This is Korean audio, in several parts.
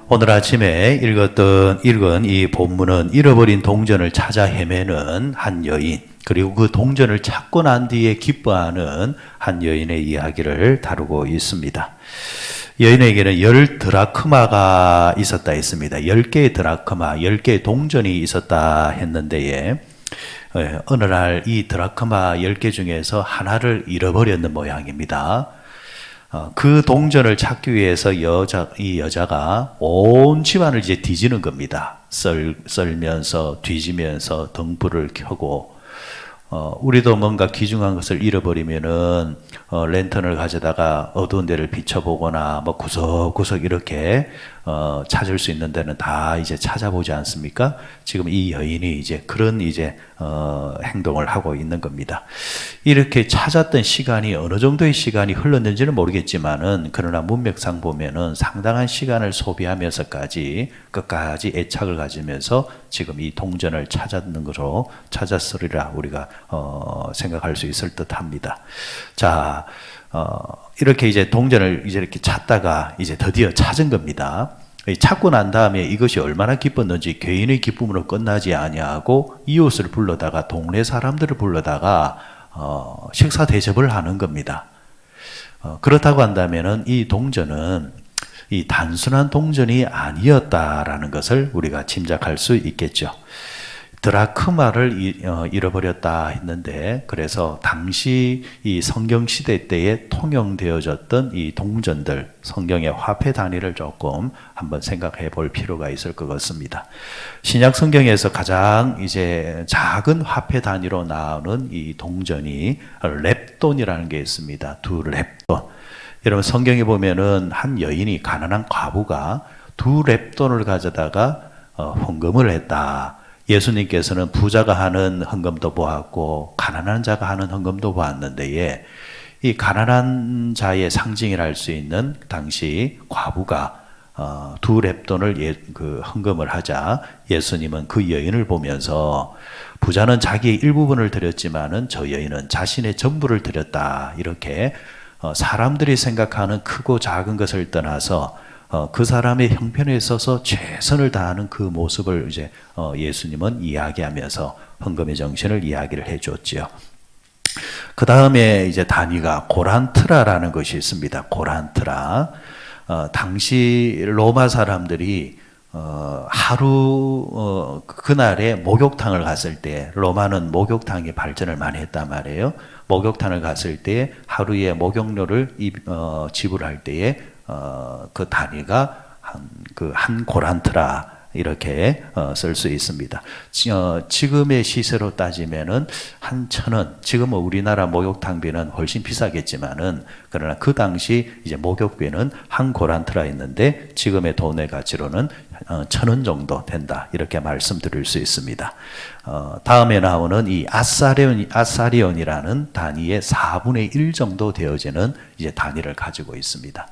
오늘 아침에 읽은 이 본문은 잃어버린 동전을 찾아 헤매는 한 여인, 그리고 그 동전을 찾고 난 뒤에 기뻐하는 한 여인의 이야기를 다루고 있습니다. 여인에게는 10드라크마가 있었다 했습니다. 10개의 드라크마, 10개의 동전이 있었다 했는데, 어느 날 이 드라크마 10개 중에서 하나를 잃어버렸는 모양입니다. 그 동전을 찾기 위해서 이 여자가 온 집안을 이제 뒤지는 겁니다. 썰면서 뒤지면서 등불을 켜고, 우리도 뭔가 귀중한 것을 잃어버리면은 랜턴을 가져다가 어두운 데를 비춰보거나 뭐 구석구석 이렇게 찾을 수 있는 데는 다 이제 찾아보지 않습니까? 지금 이 여인이 이제 그런 이제 행동을 하고 있는 겁니다. 이렇게 찾았던 시간이 어느 정도의 시간이 흘렀는지는 모르겠지만은, 그러나 문맥상 보면은 상당한 시간을 소비하면서까지 끝까지 애착을 가지면서 지금 이 동전을 찾았는 것으로 찾았으리라 우리가 생각할 수 있을 듯합니다. 자, 이렇게 이제 동전을 이제 이렇게 찾다가 이제 드디어 찾은 겁니다. 찾고 난 다음에 이것이 얼마나 기뻤는지 개인의 기쁨으로 끝나지 아니하고 이웃을 불러다가 동네 사람들을 불러다가 식사 대접을 하는 겁니다. 그렇다고 한다면은 이 동전은 이 단순한 동전이 아니었다라는 것을 우리가 짐작할 수 있겠죠. 드라크마를 잃어버렸다 했는데, 그래서 당시 이 성경 시대 때에 통용되어졌던 이 동전들, 성경의 화폐 단위를 조금 한번 생각해 볼 필요가 있을 것 같습니다. 신약 성경에서 가장 이제 작은 화폐 단위로 나오는 이 동전이 렙돈이라는 게 있습니다. 2렙돈. 여러분, 성경에 보면은 한 여인이, 가난한 과부가 2렙돈을 가져다가 헌금을 했다. 예수님께서는 부자가 하는 헌금도 보았고 가난한 자가 하는 헌금도 보았는데, 이 가난한 자의 상징이라 할 수 있는 당시 과부가 2렙돈을 헌금을 하자 예수님은 그 여인을 보면서, 부자는 자기의 일부분을 드렸지만은 저 여인은 자신의 전부를 드렸다. 이렇게 사람들이 생각하는 크고 작은 것을 떠나서 그 사람의 형편에 있어서 최선을 다하는 그 모습을 이제 예수님은 이야기하면서 헌금의 정신을 이야기를 해줬지요. 그 다음에 이제 단위가 고란트라라는 것이 있습니다. 고란트라. 당시 로마 사람들이 하루 그날에 목욕탕을 갔을 때, 로마는 목욕탕이 발전을 많이 했단 말이에요. 목욕탕을 갔을 때 하루에 목욕료를 지불할 때에 그 단위가 한 고란트라 이렇게 쓸 수 있습니다. 지금의 시세로 따지면은 한 1,000원. 지금은 우리나라 목욕탕비는 훨씬 비싸겠지만은, 그러나 그 당시 이제 목욕비는 한 고란트라였는데 지금의 돈의 가치로는 1,000원 정도 된다. 이렇게 말씀드릴 수 있습니다. 다음에 나오는 이 아사리온이라는 단위의 4분의 1 정도 되어지는 이제 단위를 가지고 있습니다.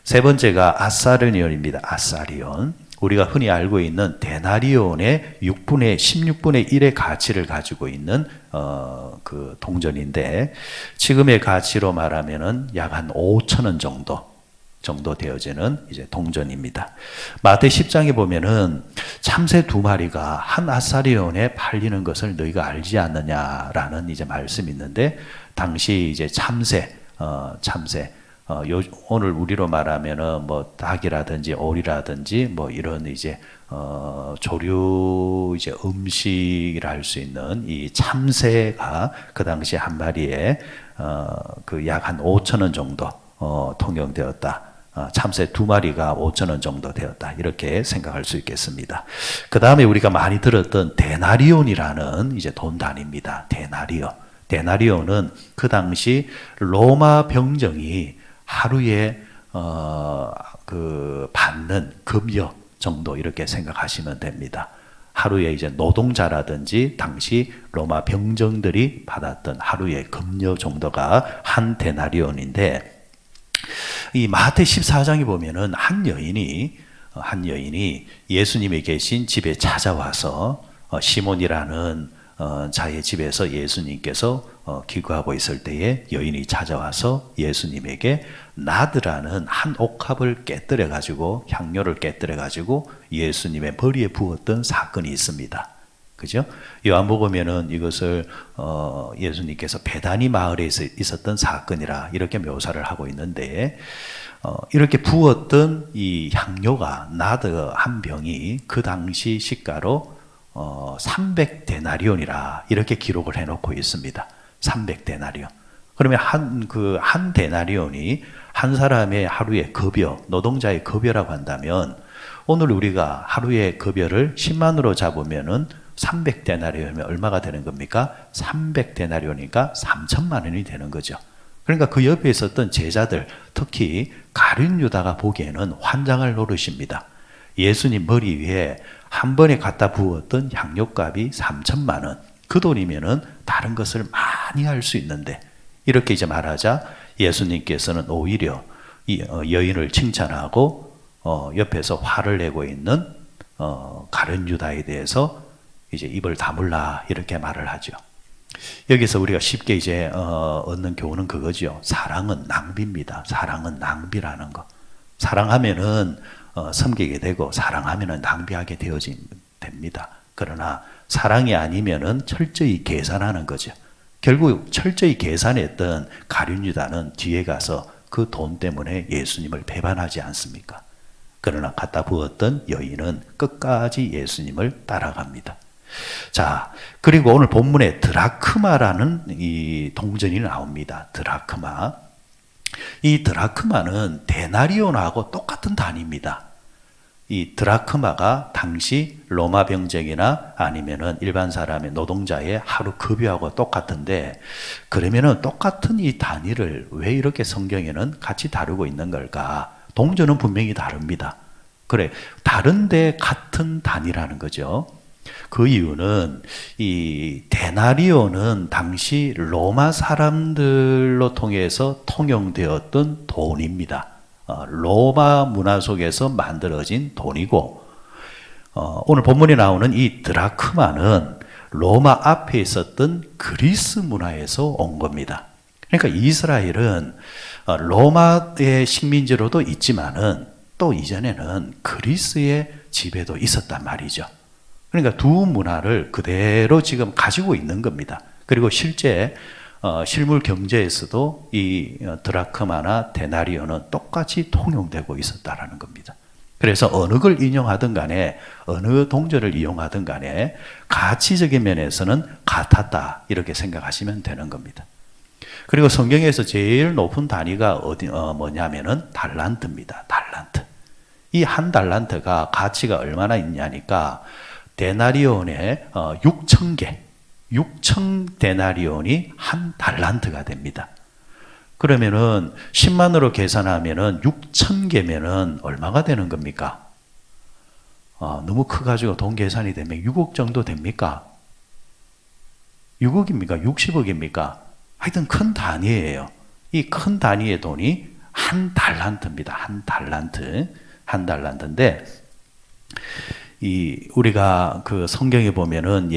세 번째가 아사르니온입니다. 아사리온. 우리가 흔히 알고 있는 데나리온의 16분의 1의 가치를 가지고 있는 그 동전인데, 지금의 가치로 말하면은 약 한 5,000원 정도 되어지는 이제 동전입니다. 마태 10장에 보면은 참새 2마리가 한 아사리온에 팔리는 것을 너희가 알지 않느냐라는 이제 말씀이 있는데, 당시 이제 참새 오늘 우리로 말하면은 뭐 닭이라든지 오리라든지 뭐 이런 이제 조류 이제 음식이라 할 수 있는 이 참새가 그 당시 한 마리에 그 약 한 5,000원 정도 통용되었다. 참새 2마리가 5,000원 정도 되었다. 이렇게 생각할 수 있겠습니다. 그 다음에 우리가 많이 들었던 데나리온이라는 이제 돈 단위입니다. 데나리온은 그 당시 로마 병정이 하루에 받는 급여 정도 이렇게 생각하시면 됩니다. 하루에 이제 노동자라든지 당시 로마 병정들이 받았던 하루의 급여 정도가 한 데나리온인데, 이 마태 14장에 보면은 한 여인이 예수님이 계신 집에 찾아와서 시몬이라는 자의 집에서 예수님께서 기거하고 있을 때에 여인이 찾아와서 예수님에게 나드라는 한 옥합을 깨뜨려 가지고 향료를 깨뜨려 가지고 예수님의 머리에 부었던 사건이 있습니다. 그죠? 요한복음에는 이것을 예수님께서 베다니 마을에 있었던 사건이라 이렇게 묘사를 하고 있는데 이렇게 부었던 이 향료가 나드 한 병이 그 당시 시가로 300데나리온이라 이렇게 기록을 해놓고 있습니다. 300데나리온. 그러면 한 데나리온이 한 사람의 하루의 급여, 노동자의 급여라고 한다면 오늘 우리가 하루의 급여를 10만으로 잡으면은 300데나리온이면 얼마가 되는 겁니까? 300데나리온이니까 3천만 원이 되는 거죠. 그러니까 그 옆에 있었던 제자들, 특히 가룟 유다가 보기에는 환장할 노릇입니다. 예수님 머리 위에 한 번에 갖다 부었던 향료값이 3천만 원. 그 돈이면은 다른 것을 많이 할 수 있는데 이렇게 이제 말하자 예수님께서는 오히려 이 여인을 칭찬하고 옆에서 화를 내고 있는 가룟 유다에 대해서 이제 입을 다물라 이렇게 말을 하죠. 여기서 우리가 쉽게 이제 얻는 교훈은 그거죠. 사랑은 낭비입니다. 사랑은 낭비라는 거. 사랑하면은 섬기게 되고 사랑하면은 낭비하게 됩니다. 그러나 사랑이 아니면은 철저히 계산하는 거죠. 결국 철저히 계산했던 가룟 유다는 뒤에 가서 그 돈 때문에 예수님을 배반하지 않습니까? 그러나 갖다 부었던 여인은 끝까지 예수님을 따라갑니다. 자, 그리고 오늘 본문에 드라크마라는 이 동전이 나옵니다. 드라크마. 이 드라크마는 데나리온하고 똑같은 단위입니다. 이 드라크마가 당시 로마 병정이나 아니면은 일반 사람의 노동자의 하루 급여하고 똑같은데 그러면은 똑같은 이 단위를 왜 이렇게 성경에는 같이 다루고 있는 걸까? 동전은 분명히 다릅니다. 그래, 다른데 같은 단위라는 거죠. 그 이유는 이 데나리온은 당시 로마 사람들로 통해서 통용되었던 돈입니다. 로마 문화 속에서 만들어진 돈이고 오늘 본문에 나오는 이 드라크마는 로마 앞에 있었던 그리스 문화에서 온 겁니다. 그러니까 이스라엘은 로마의 식민지로도 있지만은 또 이전에는 그리스의 지배도 있었단 말이죠. 그러니까 두 문화를 그대로 지금 가지고 있는 겁니다. 그리고 실제 실물 경제에서도 이 드라크마나 데나리온은 똑같이 통용되고 있었다라는 겁니다. 그래서 어느 걸 인용하든 간에 어느 동전을 이용하든 간에 가치적인 면에서는 같았다 이렇게 생각하시면 되는 겁니다. 그리고 성경에서 제일 높은 단위가 뭐냐면은 달란트입니다. 달란트. 이 한 달란트가 가치가 얼마나 있냐니까 데나리온에 6,000개, 6,000데나리온이 한 달란트가 됩니다. 그러면은 10만으로 계산하면은 6,000개면은 얼마가 되는 겁니까? 너무 커가지고 돈 계산이 되면 6억 정도 됩니까? 6억입니까? 60억입니까? 하여튼 큰 단위예요. 이 큰 단위의 돈이 한 달란트입니다. 한 달란트. 한 달란트인데, 우리가 그 성경에 보면은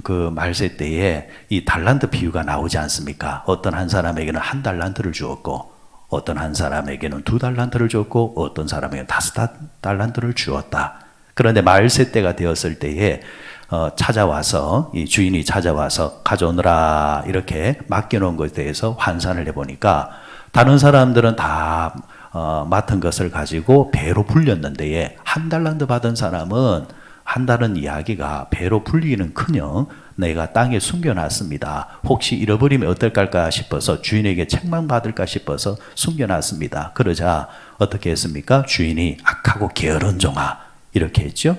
그 말세 때에 이 달란트 비유가 나오지 않습니까? 어떤 한 사람에게는 한 달란트를 주었고, 어떤 한 사람에게는 2달란트를 주었고, 어떤 사람에게는 5달란트를 주었다. 그런데 말세 때가 되었을 때에 찾아와서 이 주인이 찾아와서 가져오느라 이렇게 맡겨놓은 것에 대해서 환산을 해보니까 다른 사람들은 다 맡은 것을 가지고 배로 불렸는데 한 달란트 받은 사람은 한다는 이야기가 배로 불리기는커녕 내가 땅에 숨겨놨습니다. 혹시 잃어버리면 어떨까 싶어서 주인에게 책망받을까 싶어서 숨겨놨습니다. 그러자 어떻게 했습니까? 주인이 악하고 게으른 종아 이렇게 했죠.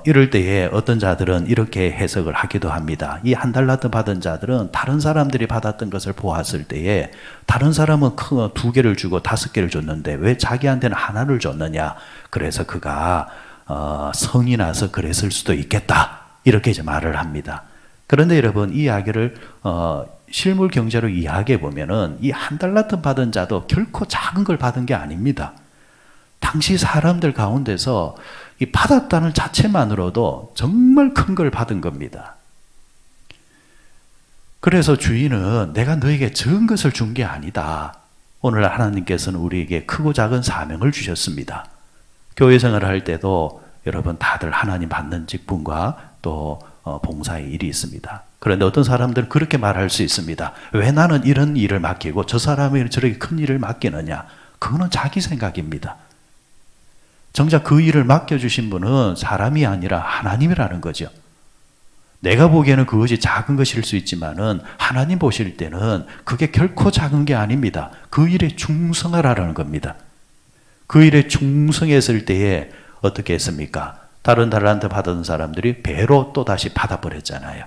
이럴 때에 어떤 자들은 이렇게 해석을 하기도 합니다. 이 한 달란트 받은 자들은 다른 사람들이 받았던 것을 보았을 때에 다른 사람은 2개를 주고 5개를 줬는데 왜 자기한테는 하나를 줬느냐. 그래서 그가 성이 나서 그랬을 수도 있겠다. 이렇게 이제 말을 합니다. 그런데 여러분 이 이야기를 실물 경제로 이야기해 보면은 이 한 달란트 받은 자도 결코 작은 걸 받은 게 아닙니다. 당시 사람들 가운데서 이 받았다는 자체만으로도 정말 큰 걸 받은 겁니다. 그래서 주인은 내가 너에게 적은 것을 준 게 아니다. 오늘 하나님께서는 우리에게 크고 작은 사명을 주셨습니다. 교회 생활을 할 때도 여러분 다들 하나님 받는 직분과 또 봉사의 일이 있습니다. 그런데 어떤 사람들은 그렇게 말할 수 있습니다. 왜 나는 이런 일을 맡기고 저 사람이 저렇게 큰 일을 맡기느냐. 그거는 자기 생각입니다. 정작 그 일을 맡겨주신 분은 사람이 아니라 하나님이라는 거죠. 내가 보기에는 그것이 작은 것일 수 있지만은 하나님 보실 때는 그게 결코 작은 게 아닙니다. 그 일에 충성하라는 겁니다. 그 일에 충성했을 때에 어떻게 했습니까? 다른 달란트 받은 사람들이 배로 또 다시 받아버렸잖아요.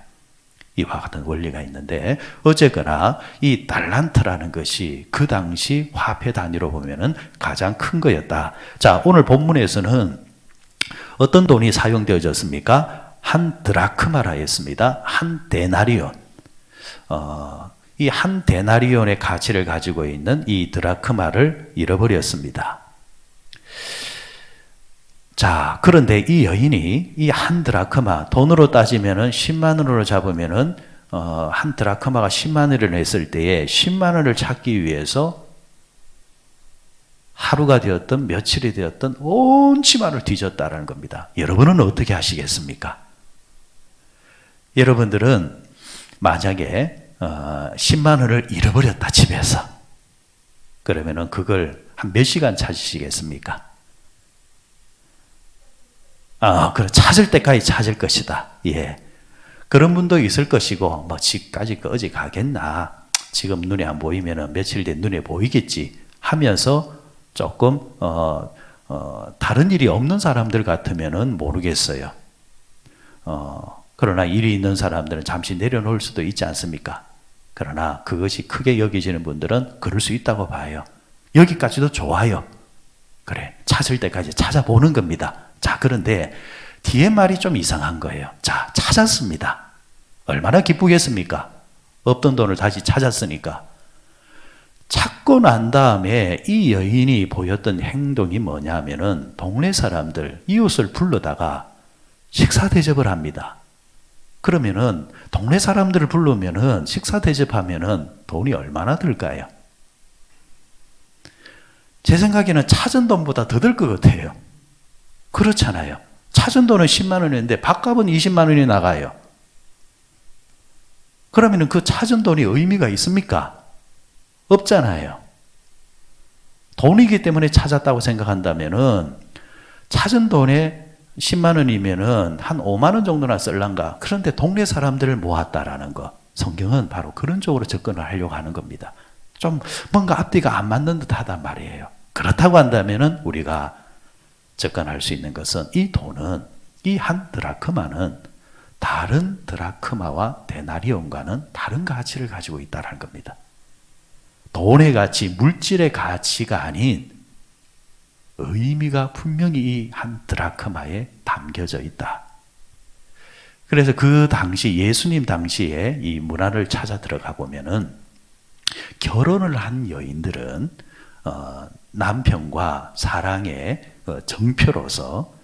이와 같은 원리가 있는데 어쨌거나 이 달란트라는 것이 그 당시 화폐 단위로 보면은 가장 큰 거였다. 자, 오늘 본문에서는 어떤 돈이 사용되어졌습니까? 한 드라크마라 했습니다. 한 데나리온. 이 한 데나리온의 가치를 가지고 있는 이 드라크마를 잃어버렸습니다. 자, 그런데 이 여인이 이 한 드라크마, 돈으로 따지면은 10만 원으로 잡으면은 한 드라크마가 10만 원을 냈을 때에 10만 원을 찾기 위해서 하루가 되었든 며칠이 되었든 온 치마를 뒤졌다라는 겁니다. 여러분은 어떻게 하시겠습니까? 여러분들은 만약에 10만 원을 잃어버렸다 집에서 그러면은 그걸 한 몇 시간 찾으시겠습니까? 그래 찾을 때까지 찾을 것이다. 예, 그런 분도 있을 것이고 뭐 집까지 어디 가겠나? 지금 눈에 안 보이면은 며칠 뒤에 눈에 보이겠지 하면서 조금 다른 일이 없는 사람들 같으면은 모르겠어요. 그러나 일이 있는 사람들은 잠시 내려놓을 수도 있지 않습니까? 그러나 그것이 크게 여기지는 분들은 그럴 수 있다고 봐요. 여기까지도 좋아요. 그래, 찾을 때까지 찾아보는 겁니다. 자, 그런데 뒤에 말이 좀 이상한 거예요. 자, 찾았습니다. 얼마나 기쁘겠습니까? 없던 돈을 다시 찾았으니까. 찾고 난 다음에 이 여인이 보였던 행동이 뭐냐면은 동네 사람들, 이웃을 불러다가 식사 대접을 합니다. 그러면은 동네 사람들을 부르면은 식사 대접하면은 돈이 얼마나 들까요? 제 생각에는 찾은 돈보다 더 들 것 같아요. 그렇잖아요. 찾은 돈은 10만 원인데 밥값은 20만 원이 나가요. 그러면은 그 찾은 돈이 의미가 있습니까? 없잖아요. 돈이기 때문에 찾았다고 생각한다면은 찾은 돈에 10만 원이면은 한 5만 원 정도나 쓸란가. 그런데 동네 사람들을 모았다라는 거. 성경은 바로 그런 쪽으로 접근을 하려고 하는 겁니다. 좀 뭔가 앞뒤가 안 맞는 듯 하단 말이에요. 그렇다고 한다면은 우리가 접근할 수 있는 것은 이 돈은, 이 한 드라크마는 다른 드라크마와 데나리온과는 다른 가치를 가지고 있다는 겁니다. 돈의 가치, 물질의 가치가 아닌 의미가 분명히 이 한 드라크마에 담겨져 있다. 그래서 그 당시, 예수님 당시에 이 문화를 찾아 들어가 보면은 결혼을 한 여인들은 남편과 사랑의 정표로서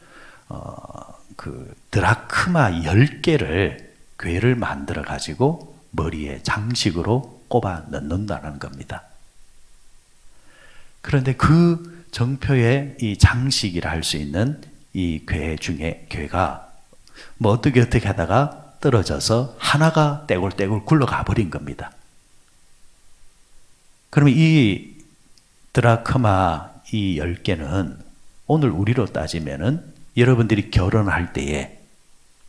그 드라크마 10개를 궤를 만들어 가지고 머리에 장식으로 꼽아 넣는다는 겁니다. 그런데 그 정표의 이 장식이라 할 수 있는 이 궤 중에 궤가 뭐 어떻게 하다가 떨어져서 하나가 떼굴떼굴 굴러가 버린 겁니다. 그러면 이 드라크마 이 10개는 오늘 우리로 따지면은 여러분들이 결혼할 때에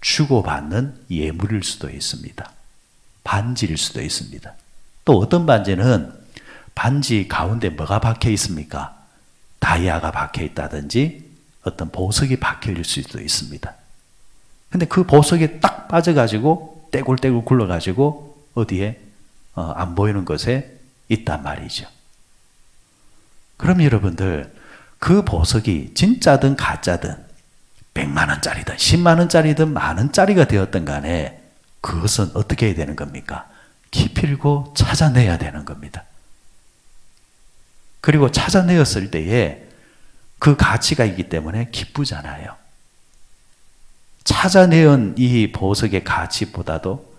주고받는 예물일 수도 있습니다. 반지일 수도 있습니다. 또 어떤 반지는 반지 가운데 뭐가 박혀 있습니까? 다이아가 박혀 있다든지 어떤 보석이 박혀 있을 수도 있습니다. 근데 그 보석이 딱 빠져가지고 떼굴떼굴 굴러가지고 어디에 안 보이는 곳에 있단 말이죠. 그럼 여러분들 그 보석이 진짜든 가짜든 100만 원짜리든 10만 원짜리든 만 원짜리가 되었든 간에 그것은 어떻게 해야 되는 겁니까? 기필고 찾아내야 되는 겁니다. 그리고 찾아내었을 때에 그 가치가 있기 때문에 기쁘잖아요. 찾아내은 이 보석의 가치보다도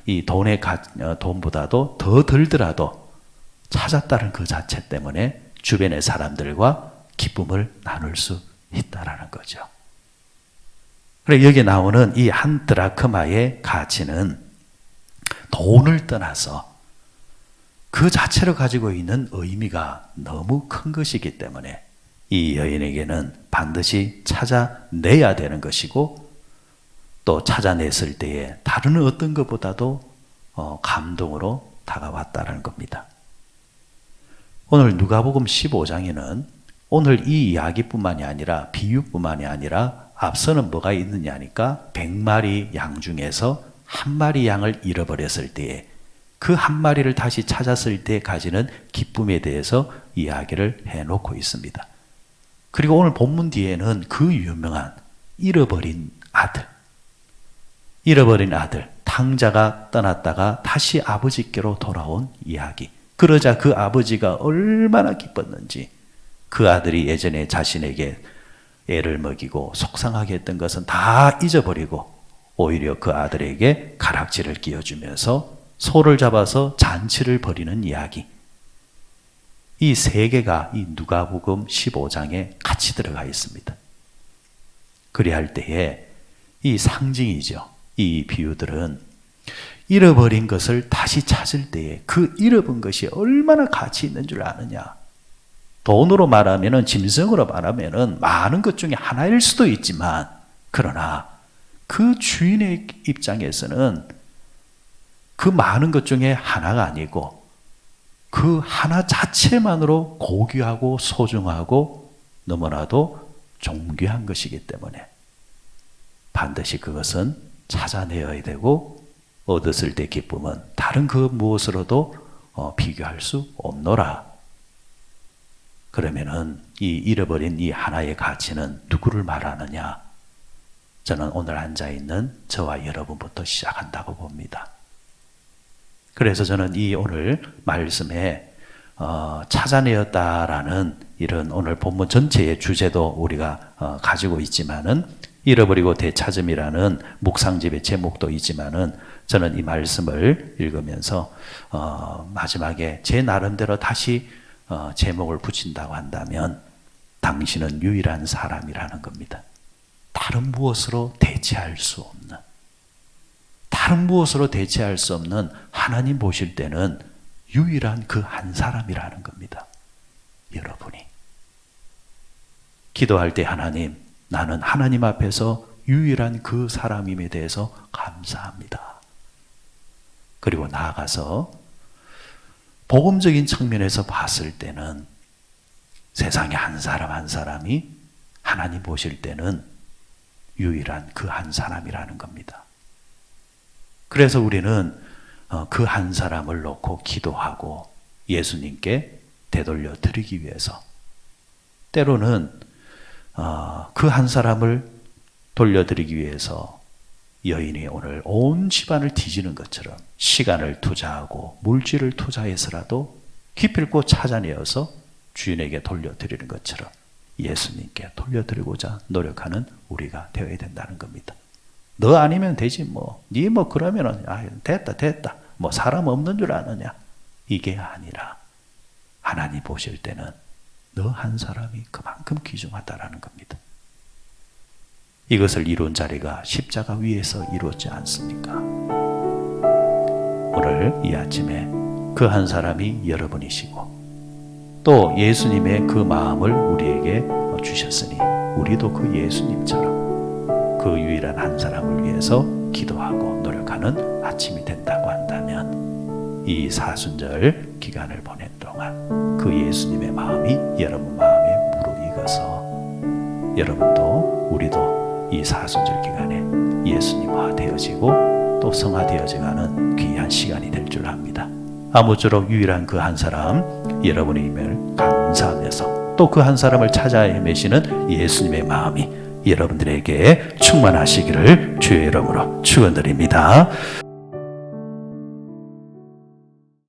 이 돈보다도 더 들더라도 찾았다는 그 자체 때문에 주변의 사람들과 기쁨을 나눌 수 있다라는 거죠. 그래 여기에 나오는 이 한 드라크마의 가치는 돈을 떠나서 그 자체로 가지고 있는 의미가 너무 큰 것이기 때문에 이 여인에게는 반드시 찾아내야 되는 것이고 또 찾아냈을 때에 다른 어떤 것보다도 감동으로 다가왔다는 겁니다. 오늘 누가복음 15장에는 오늘 이 이야기뿐만이 아니라 비유뿐만이 아니라 앞서는 뭐가 있느냐니까 100마리 양 중에서 한 마리 양을 잃어버렸을 때에 그 한 마리를 다시 찾았을 때 가지는 기쁨에 대해서 이야기를 해놓고 있습니다. 그리고 오늘 본문 뒤에는 그 유명한 잃어버린 아들, 탕자가 떠났다가 다시 아버지께로 돌아온 이야기. 그러자 그 아버지가 얼마나 기뻤는지 그 아들이 예전에 자신에게 애를 먹이고 속상하게 했던 것은 다 잊어버리고 오히려 그 아들에게 가락지를 끼워주면서 소를 잡아서 잔치를 벌이는 이야기. 이 세 개가 이 누가복음 15장에 같이 들어가 있습니다. 그리할 때에 이 상징이죠. 이 비유들은 잃어버린 것을 다시 찾을 때에 그 잃어본 것이 얼마나 가치 있는 줄 아느냐. 돈으로 말하면은, 짐승으로 말하면은 많은 것 중에 하나일 수도 있지만, 그러나 그 주인의 입장에서는 그 많은 것 중에 하나가 아니고 그 하나 자체만으로 고귀하고 소중하고 너무나도 존귀한 것이기 때문에 반드시 그것은 찾아내어야 되고 얻었을 때 기쁨은 다른 그 무엇으로도 비교할 수 없노라. 그러면은 이 잃어버린 이 하나의 가치는 누구를 말하느냐? 저는 오늘 앉아있는 저와 여러분부터 시작한다고 봅니다. 그래서 저는 이 오늘 말씀에 찾아내었다라는 이런 오늘 본문 전체의 주제도 우리가 가지고 있지만은 잃어버리고 되찾음이라는 묵상집의 제목도 있지만은 저는 이 말씀을 읽으면서 마지막에 제 나름대로 다시 제목을 붙인다고 한다면 당신은 유일한 사람이라는 겁니다. 다른 무엇으로 대체할 수 없는, 다른 무엇으로 대체할 수 없는 하나님 보실 때는 유일한 그 한 사람이라는 겁니다. 여러분이 기도할 때 하나님, 나는 하나님 앞에서 유일한 그 사람임에 대해서 감사합니다. 그리고 나아가서 복음적인 측면에서 봤을 때는 세상에 한 사람 한 사람이 하나님 보실 때는 유일한 그 한 사람이라는 겁니다. 그래서 우리는 그 한 사람을 놓고 기도하고 예수님께 되돌려 드리기 위해서 때로는 그 한 사람을 돌려드리기 위해서 여인이 오늘 온 집안을 뒤지는 것처럼 시간을 투자하고 물질을 투자해서라도 기필코 찾아내어서 주인에게 돌려드리는 것처럼 예수님께 돌려드리고자 노력하는 우리가 되어야 된다는 겁니다. 너 아니면 되지 뭐. 니 뭐 그러면은 됐다. 뭐 사람 없는 줄 아느냐. 이게 아니라 하나님 보실 때는 너 한 사람이 그만큼 귀중하다라는 겁니다. 이것을 이룬 자리가 십자가 위에서 이루어지지 않습니까? 오늘 이 아침에 그 한 사람이 여러분이시고 또 예수님의 그 마음을 우리에게 주셨으니 우리도 그 예수님처럼 그 유일한 한 사람을 위해서 기도하고 노력하는 아침이 된다고 한다면 이 사순절 기간을 보낸 동안 그 예수님의 마음이 여러분 마음에 무르익어서 여러분도 우리도 이 사순절 기간에 예수님화 되어지고 또 성화되어져가는 귀한 시간이 될 줄 압니다. 아무쪼록 유일한 그 한 사람 여러분의 힘을 감사하면서 또 그 한 사람을 찾아 헤매시는 예수님의 마음이 여러분들에게 충만하시기를 주의 이름으로 축원드립니다.